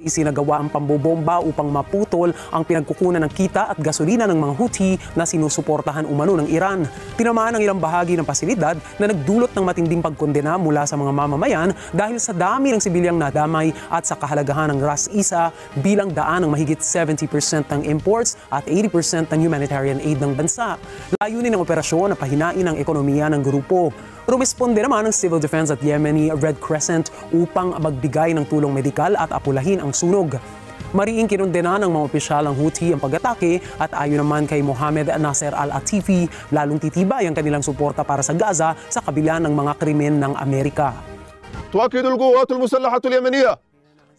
Isinagawa ang pambobomba upang maputol ang pinagkukunan ng kita at gasolina ng mga Houthi na sinusuportahan umano ng Iran. Tinamaan ang ilang bahagi ng pasilidad na nagdulot ng matinding pagkondena mula sa mga mamamayan dahil sa dami ng sibilyang nadamay at sa kahalagahan ng ras isa bilang daan ng mahigit 70% ng imports at 80% ng humanitarian aid ng bansa. Layunin ng operasyon na pahinain ang ekonomiya ng grupo. Rumisponde naman ang Civil Defense at Yemeni Red Crescent upang magbigay ng tulong medikal at apulahin ang sunog. Mariing kinundena ng mga opisyal ng Houthi ang pag-atake at ayon naman kay Mohammed Nasser al-Atifi, lalong titibay ang kanilang suporta para sa Gaza sa kabila ng mga krimen ng Amerika. تؤكد القوات المسلحة اليمنية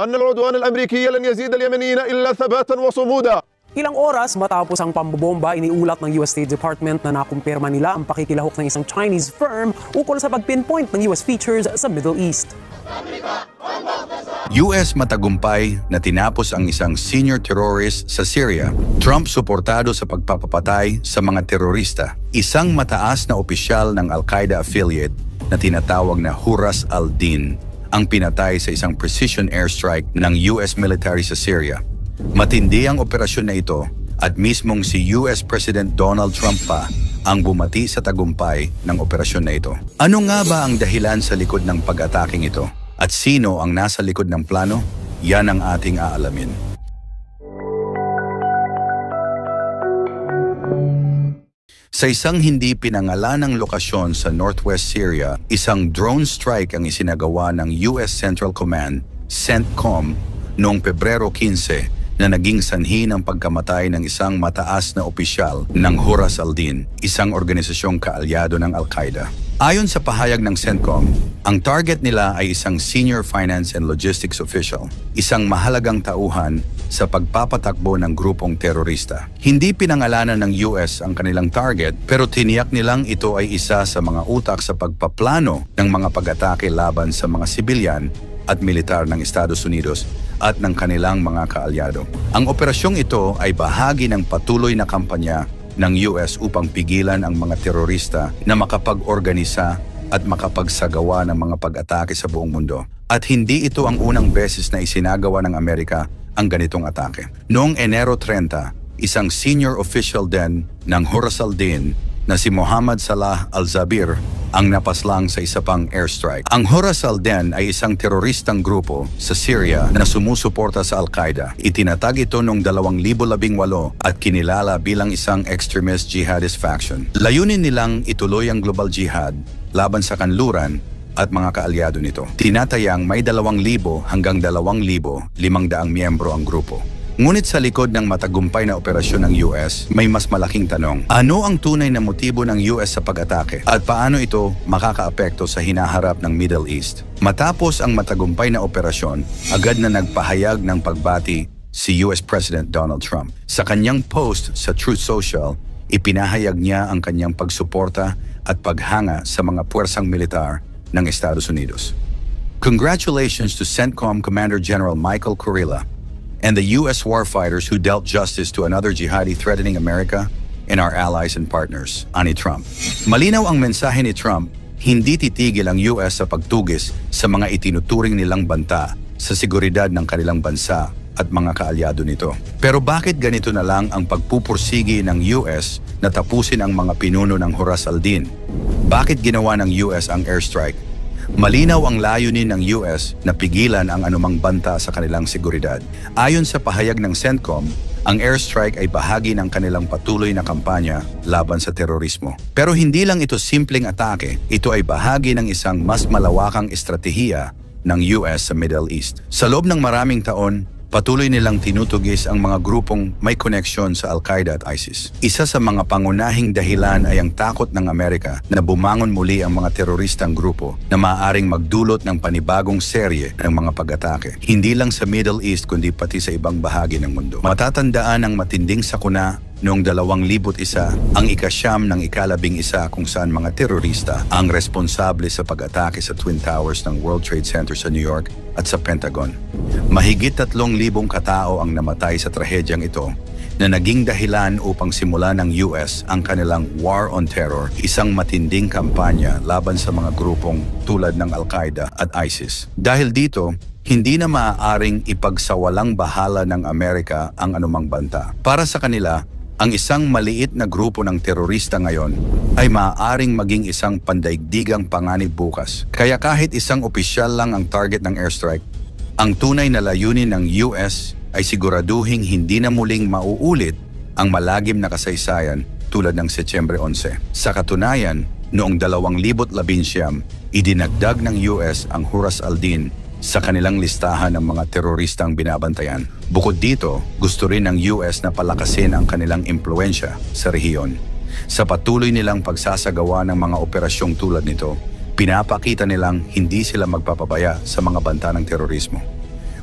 أن العدوان الأمريكي لن يزيد اليمنيين إلا ثباتا وصمودا. Ilang oras matapos ang pambobomba, iniulat ng US State Department na nakumpirma nila ang pakikilahok ng isang Chinese firm ukol sa pag-pinpoint ng US features sa Middle East. US matagumpay na tinapos ang isang senior terrorist sa Syria. Trump suportado sa pagpapapatay sa mga terorista. Isang mataas na opisyal ng Al-Qaeda affiliate na tinatawag na Huras al-Din ang pinatay sa isang precision airstrike ng US military sa Syria. Matindi ang operasyon na ito at mismong si US President Donald Trump pa ang bumati sa tagumpay ng operasyon na ito. Ano nga ba ang dahilan sa likod ng pag-ataking ito? At sino ang nasa likod ng plano? Yan ang ating aalamin. Sa isang hindi pinangalanang lokasyon sa Northwest Syria, isang drone strike ang isinagawa ng US Central Command, CENTCOM, noong Pebrero 15 na naging sanhi ng pagkamatay ng isang mataas na opisyal ng Huras al-Din, isang organisasyong kaalyado ng Al-Qaeda. Ayon sa pahayag ng CENTCOM, ang target nila ay isang senior finance and logistics official, isang mahalagang tauhan sa pagpapatakbo ng grupong terorista. Hindi pinangalanan ng US ang kanilang target pero tiniyak nilang ito ay isa sa mga utak sa pagpaplano ng mga pag-atake laban sa mga sibilyan at militar ng Estados Unidos at ng kanilang mga kaalyado. Ang operasyong ito ay bahagi ng patuloy na kampanya ng US upang pigilan ang mga terorista na makapag-organisa at makapagsagawa ng mga pag-atake sa buong mundo. At hindi ito ang unang beses na isinagawa ng Amerika ang ganitong atake. Noong Enero 30, isang senior official din ng Huras al-Din na si Mohammed Salah al-Zabir ang napaslang sa isa pang airstrike. Ang Huras al-Din ay isang teroristang grupo sa Syria na sumusuporta sa Al-Qaeda. Itinatag ito noong 2018 at kinilala bilang isang extremist jihadist faction. Layunin nilang ituloy ang global jihad laban sa kanluran at mga kaalyado nito. Tinatayang may 2,000 hanggang 2,500 miyembro ang grupo. Ngunit sa likod ng matagumpay na operasyon ng US, may mas malaking tanong. Ano ang tunay na motibo ng US sa pag-atake? At paano ito makakaapekto sa hinaharap ng Middle East? Matapos ang matagumpay na operasyon, agad na nagpahayag ng pagbati si US President Donald Trump. Sa kanyang post sa Truth Social, ipinahayag niya ang kanyang pagsuporta at paghanga sa mga puwersang militar ng Estados Unidos. Congratulations to CENTCOM Commander General Michael Kurilla and the U.S. warfighters who dealt justice to another jihadi threatening America and our allies and partners, ani Trump. Malinaw ang mensahe ni Trump, hindi titigil ang U.S. sa pagtugis sa mga itinuturing nilang banta sa seguridad ng kanilang bansa at mga kaalyado nito. Pero bakit ganito na lang ang pagpupursigi ng U.S. na tapusin ang mga pinuno ng Huras al-Din? Bakit ginawa ng U.S. ang airstrike? Malinaw ang layunin ng US na pigilan ang anumang banta sa kanilang seguridad. Ayon sa pahayag ng CENTCOM, ang airstrike ay bahagi ng kanilang patuloy na kampanya laban sa terorismo. Pero hindi lang ito simpleng atake, ito ay bahagi ng isang mas malawakang estratehiya ng US sa Middle East. Sa loob ng maraming taon, patuloy nilang tinutugis ang mga grupong may koneksyon sa Al-Qaeda at ISIS. Isa sa mga pangunahing dahilan ay ang takot ng Amerika na bumangon muli ang mga teroristang grupo na maaaring magdulot ng panibagong serye ng mga pag-atake. Hindi lang sa Middle East kundi pati sa ibang bahagi ng mundo. Matatandaan ang matinding sakuna noong 2001 ang ika-9 ng ika-11 kung saan mga terorista ang responsable sa pag-atake sa Twin Towers ng World Trade Center sa New York at sa Pentagon. Mahigit 3,000 katao ang namatay sa trahedyang ito, na naging dahilan upang simulan ng US ang kanilang War on Terror, isang matinding kampanya laban sa mga grupong tulad ng Al-Qaeda at ISIS. Dahil dito, hindi na maaaring ipagsawalang bahala ng Amerika ang anumang banta. Para sa kanila, ang isang maliit na grupo ng terorista ngayon ay maaaring maging isang pandaigdigang panganib bukas. Kaya kahit isang opisyal lang ang target ng airstrike, ang tunay na layunin ng US ay siguraduhing hindi na muling mauulit ang malagim na kasaysayan tulad ng Setyembre 11. Sa katunayan, noong 2019, idinagdag ng US ang Huras al-Din sa kanilang listahan ng mga teroristang binabantayan. Bukod dito, gusto rin ng US na palakasin ang kanilang impluensya sa rehiyon. Sa patuloy nilang pagsasagawa ng mga operasyong tulad nito, pinapakita nilang hindi sila magpapabaya sa mga banta ng terorismo.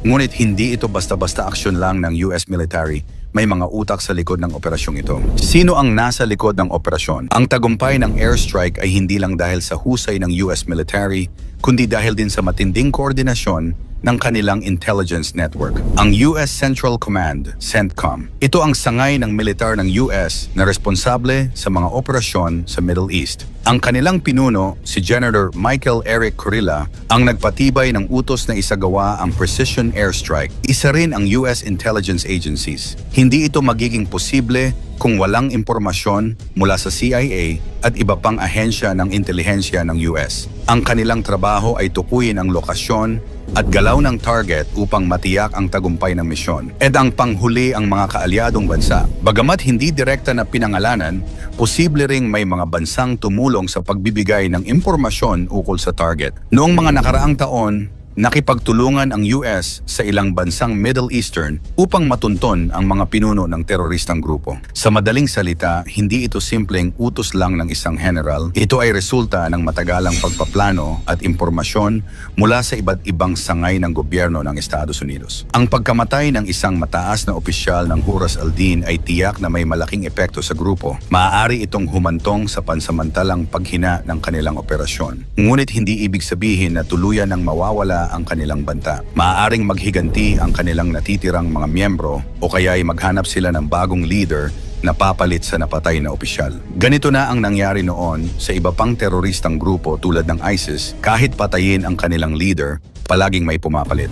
Ngunit hindi ito basta-basta aksyon lang ng US military, may mga utak sa likod ng operasyong ito. Sino ang nasa likod ng operasyon? Ang tagumpay ng airstrike ay hindi lang dahil sa husay ng US military, kundi dahil din sa matinding koordinasyon ng kanilang intelligence network, ang US Central Command, CENTCOM. Ito ang sangay ng militar ng US na responsable sa mga operasyon sa Middle East. Ang kanilang pinuno, si General Michael Eric Kurilla, ang nagpatibay ng utos na isagawa ang precision airstrike. Isa rin ang US intelligence agencies. Hindi ito magiging posible kung walang impormasyon mula sa CIA at iba pang ahensya ng intelihensya ng US. Ang kanilang trabaho ay tukuyin ang lokasyon at galaw ng target upang matiyak ang tagumpay ng misyon. At ang panghuli ang mga kaalyadong bansa. Bagamat hindi direkta na pinangalanan, posible ring may mga bansang tumulong sa pagbibigay ng impormasyon ukol sa target. Noong mga nakaraang taon, nakipagtulungan ang US sa ilang bansang Middle Eastern upang matunton ang mga pinuno ng teroristang grupo. Sa madaling salita, hindi ito simpleng utos lang ng isang general. Ito ay resulta ng matagalang pagpaplano at impormasyon mula sa iba't ibang sangay ng gobyerno ng Estados Unidos. Ang pagkamatay ng isang mataas na opisyal ng Huras al-Din ay tiyak na may malaking epekto sa grupo. Maaari itong humantong sa pansamantalang paghina ng kanilang operasyon. Ngunit hindi ibig sabihin na tuluyan ng mawawala ang kanilang banta. Maaaring maghiganti ang kanilang natitirang mga miyembro o kaya ay maghanap sila ng bagong leader na papalit sa napatay na opisyal. Ganito na ang nangyari noon sa iba pang teroristang grupo tulad ng ISIS. Kahit patayin ang kanilang leader, palaging may pumapalit.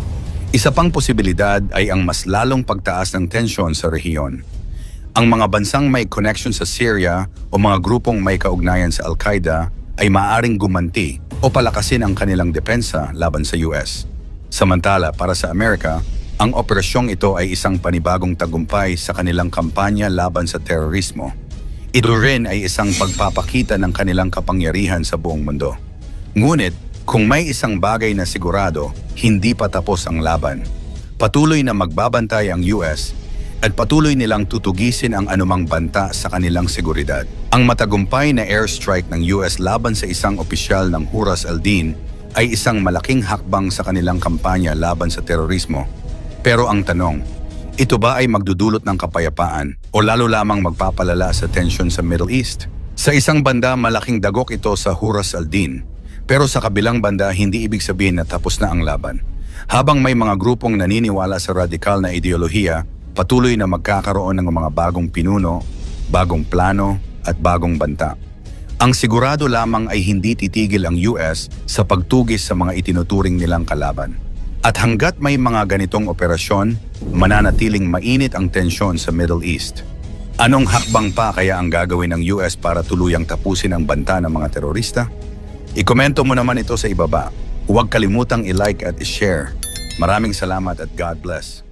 Isa pang posibilidad ay ang mas lalong pagtaas ng tensyon sa rehiyon. Ang mga bansang may connection sa Syria o mga grupong may kaugnayan sa Al-Qaeda ay maaaring gumanti o palakasin ang kanilang depensa laban sa US. Samantala, para sa Amerika, ang operasyong ito ay isang panibagong tagumpay sa kanilang kampanya laban sa terorismo. Ito rin ay isang pagpapakita ng kanilang kapangyarihan sa buong mundo. Ngunit, kung may isang bagay na sigurado, hindi pa tapos ang laban. Patuloy na magbabantay ang US at patuloy nilang tutugisin ang anumang banta sa kanilang seguridad. Ang matagumpay na airstrike ng US laban sa isang opisyal ng Huras al-Din ay isang malaking hakbang sa kanilang kampanya laban sa terorismo. Pero ang tanong, ito ba ay magdudulot ng kapayapaan o lalo lamang magpapalala sa tensyon sa Middle East? Sa isang banda, malaking dagok ito sa Huras al-Din. Pero sa kabilang banda, hindi ibig sabihin na tapos na ang laban. Habang may mga grupong naniniwala sa radikal na ideolohiya, patuloy na magkakaroon ng mga bagong pinuno, bagong plano at bagong banta. Ang sigurado lamang ay hindi titigil ang US sa pagtugis sa mga itinuturing nilang kalaban. At hanggat may mga ganitong operasyon, mananatiling mainit ang tensyon sa Middle East. Anong hakbang pa kaya ang gagawin ng US para tuluyang tapusin ang banta ng mga terorista? Ikomento mo naman ito sa ibaba. Huwag kalimutang i-like at i-share. Maraming salamat at God bless.